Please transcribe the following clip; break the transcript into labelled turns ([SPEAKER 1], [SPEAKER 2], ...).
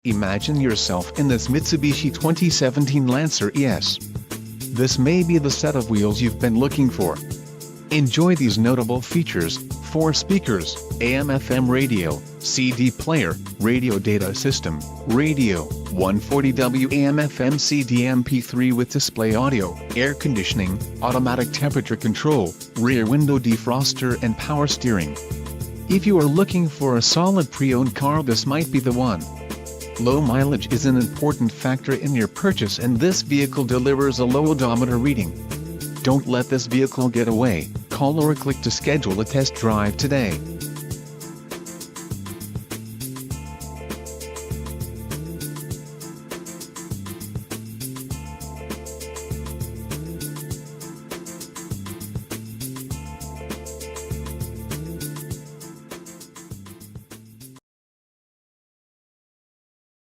[SPEAKER 1] Imagine yourself in this Mitsubishi 2017 Lancer ES. This may be the set of wheels you've been looking for. Enjoy these notable features: 4 speakers, AM/FM radio, CD player, radio data system, radio, 140W AM/FM CD MP3 with display audio, air conditioning, automatic temperature control, rear window defroster and power steering. If you are looking for a solid pre-owned car, this might be the one. Low mileage is an important factor in your purchase, and this vehicle delivers a low odometer reading. Don't let this vehicle get away. Call or click to schedule a test drive today.